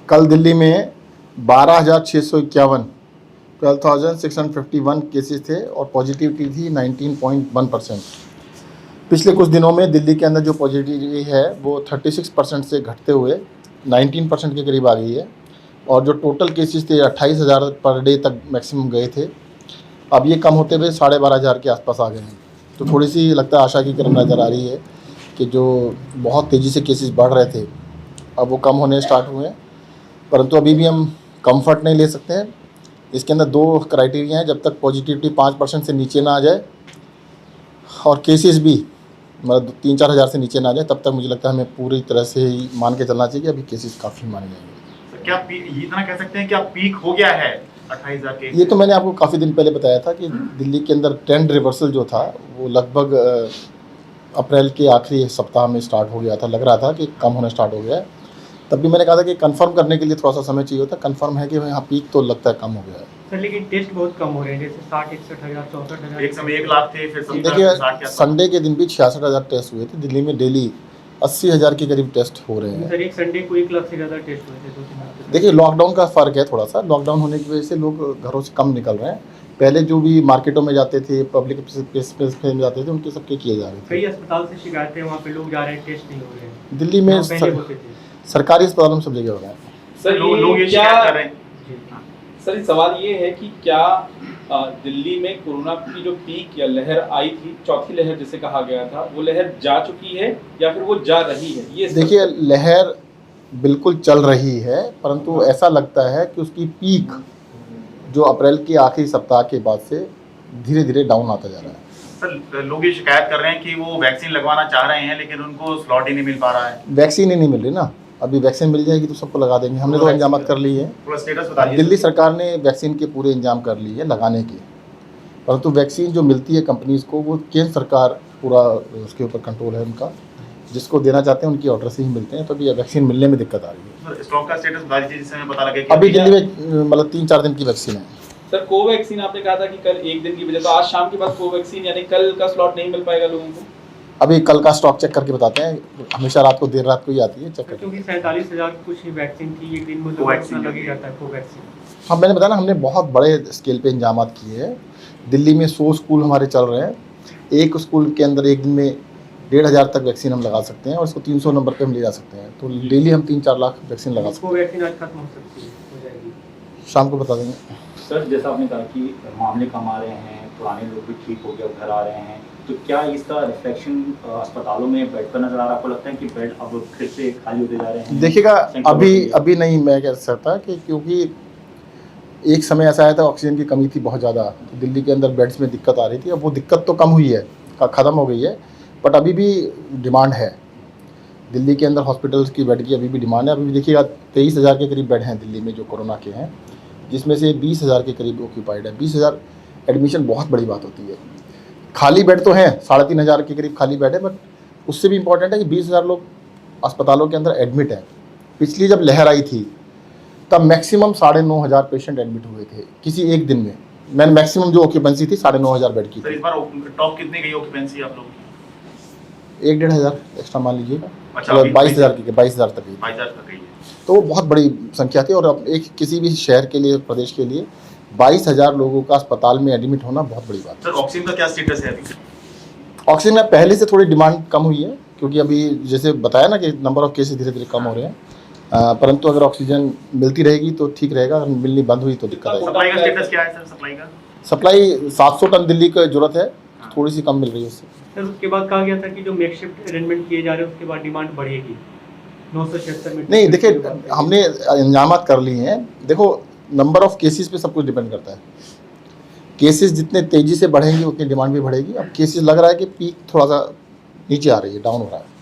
कल दिल्ली में 12,651 12,651 केसेस थे और पॉजिटिविटी थी 19.1%। पिछले कुछ दिनों में दिल्ली के अंदर जो पॉजिटिविटी है वो 36% से घटते हुए 19% के करीब आ गई है और जो टोटल केसेस थे 28,000 पर डे तक मैक्सिमम गए थे, अब ये कम होते हुए 12,500 के आसपास आ गए हैं। तो थोड़ी सी लगता है आशा की किरण नज़र आ रही है कि जो बहुत तेज़ी से केसेस बढ़ रहे थे अब वो कम होने स्टार्ट हुए हैं, परंतु अभी भी हम कंफर्ट नहीं ले सकते हैं। इसके अंदर दो क्राइटेरिया हैं, जब तक पॉजिटिविटी 5% से नीचे ना आ जाए और केसेस भी मतलब 3-4 हज़ार से नीचे ना आ जाए, तब तक मुझे लगता है हमें पूरी तरह से ही मान के चलना चाहिए कि अभी केसेस काफ़ी माने जाएंगे। क्या इतना कह सकते हैं कि अब पीक हो गया है 28,000 के? ये तो मैंने आपको काफ़ी दिन पहले बताया था कि दिल्ली के अंदर ट्रेंड रिवर्सल जो था वो लगभग अप्रैल के आखिरी सप्ताह में स्टार्ट हो गया था। लग रहा था कि कम होना स्टार्ट हो गया है। तब भी मैंने कहा था कि कंफर्म करने के लिए थोड़ा सा समय चाहिए होता। कंफर्म है कि यहाँ पीक तो लगता है कम हो गया है सर, लेकिन टेस्ट बहुत कम हो रहे हैं, जैसे 60-61 हज़ार 64 हज़ार। एक समय 1 लाख थे, फिर 70 देखिए संडे के दिन भी 66,000 टेस्ट हुए थे दिल्ली में। डेली 80,000 के करीब टेस्ट हो रहे हैं। सर, एक संडे को 1 लाख से ज़्यादा टेस्ट हुए थे 2-3 हफ्ते। देखिए लॉकडाउन का फ़र्क है थोड़ा सा। लॉकडाउन होने की वजह से लोग घरों से कम निकल रहे हैं। पहले जो भी मार्केटों में जाते थे, पब्लिक प्लेस में जाते थे, उनके सबके किए जा रहे थे। कई अस्पताल से शिकायतें, वहाँ पे लोग जा रहे हैं, टेस्ट नहीं हो रहे हैं। दिल्ली में पहले होते थे। सरकारी अस्पतालों में सब जगह हो रहा है। सर लोग ये शिकायत कर रहे हैं। सर सवाल ये है कि क्या दिल्ली में कोरोना की जो पीक या लहर आई थी, चौथी लहर जिसे कहा गया था, वो लहर जा चुकी है या फिर वो जा रही है? ये देखिए लहर बिल्कुल चल रही है, परंतु ऐसा लगता है कि उसकी पीक जो अप्रैल के आखिरी सप्ताह के बाद से धीरे धीरे डाउन आता जा रहा है। सर लोग ये शिकायत कर रहे हैं कि वो वैक्सीन लगवाना चाह रहे हैं लेकिन उनको स्लॉट ही नहीं मिल पा रहा है। वैक्सीन ही नहीं मिल रही ना। अभी वैक्सीन मिल जाएगी तो सबको लगा देंगे। हमने तो इंतजाम कर लिए हैं। पूरा स्टेटस बताइए। दिल्ली सरकार ने वैक्सीन के पूरे इंतजाम कर लिए हैं लगाने के, परंतु वैक्सीन जो मिलती है कंपनीज़ को वो केंद्र सरकार पूरा उसके ऊपर कंट्रोल है उनका। जिसको देना चाहते हैं उनकी ऑर्डर से ही मिलते हैं, तो अभी वैक्सीन मिलने में दिक्कत आ रही है। सर स्टॉक का स्टेटस बता दीजिए जिससे हमें पता लगे। अभी दिल्ली में मतलब 3-4 दिन की वैक्सीन है। सर कोवैक्सीन आपने कहा था कि कल एक दिन की बजाय, तो आज शाम के बाद कोवैक्सीन यानी कल का स्लॉट नहीं मिल पाएगा लोगों को? अभी कल का स्टॉक चेक करके बताते हैं। हमेशा रात को देर रात को ही आती है, चेक करके। क्योंकि 47,000 कुछ ही वैक्सीन थी, एक दिन में कोवैक्सीन लग ही जाता है कोवैक्सीन। हाँ मैंने बताया ना, हमने बहुत बड़े स्केल पे इंतजाम किए हैं। दिल्ली में 100 स्कूल हमारे चल रहे हैं। एक स्कूल के अंदर एक दिन में 1,500 तक वैक्सीन हम लगा सकते हैं और इसको 300 नंबर पे हम ले जा सकते हैं। तो डेली हम 3-4 लाख वैक्सीन लगा सकते हैं। कोवैक्सीन आज खत्म हो सकती है, हो जाएगी शाम को बता देंगे। सर जैसा आपने कहा कि मामले कम आ रहे हैं, पुराने लोग भी ठीक हो गए, घर आ रहे हैं, तो क्या इसका रिफ्लेक्शन अस्पतालों में बेड पर नजर आ रहा है? आपको लगता है कि बेड अब फिर से खाली होते जा रहे हैं? देखिएगा अभी नहीं मैं कह सकता कि क्योंकि एक समय ऐसा आया था ऑक्सीजन की कमी थी बहुत ज़्यादा, तो दिल्ली के अंदर बेड्स में दिक्कत आ रही थी। अब वो दिक्कत तो कम हुई है, ख़त्म हो गई है, बट अभी भी डिमांड है। दिल्ली के अंदर हॉस्पिटल्स की बेड की अभी भी डिमांड है। अभी भी देखिएगा 23,000 के करीब बेड हैं दिल्ली में जो कोरोना के हैं, जिसमें से 20,000 के करीब ऑक्यूपाइड है। 20,000 एडमिशन बहुत बड़ी बात होती है। खाली बेड तो हैं 3,500 के करीब खाली बेड है, बट उससे भी इम्पॉर्टेंट है कि 20,000 लोग अस्पतालों के अंदर एडमिट हैं। पिछली जब लहर आई थी तब मैक्सिमम 9,500 पेशेंट एडमिट हुए थे किसी एक दिन में। मैंने मैक्सिमम जो ऑक्यूपेंसी थी 9,500 बेड की। सर इस बार टॉप कितनी गई ऑक्यूपेंसी आप लोग? 1,500 एक्स्ट्रा मान लीजिएगा। अच्छा, 22,000 की 22,000 तक गई। 22,000 तक गई है। तो वो बहुत बड़ी संख्या थी और अब एक किसी भी शहर के लिए, प्रदेश के लिए 22,000 लोगों का अस्पताल में एडमिट होना बहुत बड़ी बात है। सर ऑक्सीजन का क्या स्टेटस है अभी? ऑक्सीजन में पहले से थोड़ी डिमांड कम हुई है, क्योंकि अभी जैसे बताया ना कि नंबर ऑफ केसेस धीरे धीरे कम हो रहे हैं। परंतु अगर ऑक्सीजन मिलती रहेगी तो ठीक रहेगा, अगर मिलनी बंद हुई तो दिक्कत आएगी। सप्लाई का स्टेटस क्या है सर? सप्लाई 700 टन दिल्ली की जरूरत है, थोड़ी सी कम मिल रही है उससे। सर उसके बाद कहा गया था कि जो मेकशिफ्ट अरेंजमेंट किए जा रहे हैं उसके बाद डिमांड बढ़ेगी 976 में। नहीं देखिए हमने इंतजाम कर लिए हैं। देखो नंबर ऑफ केसेस पे सब कुछ डिपेंड करता है। केसेस जितने तेज़ी से बढ़ेंगे उतनी डिमांड भी बढ़ेगी। अब केसेस लग रहा है कि पीक थोड़ा सा नीचे आ रही है, डाउन हो रहा है।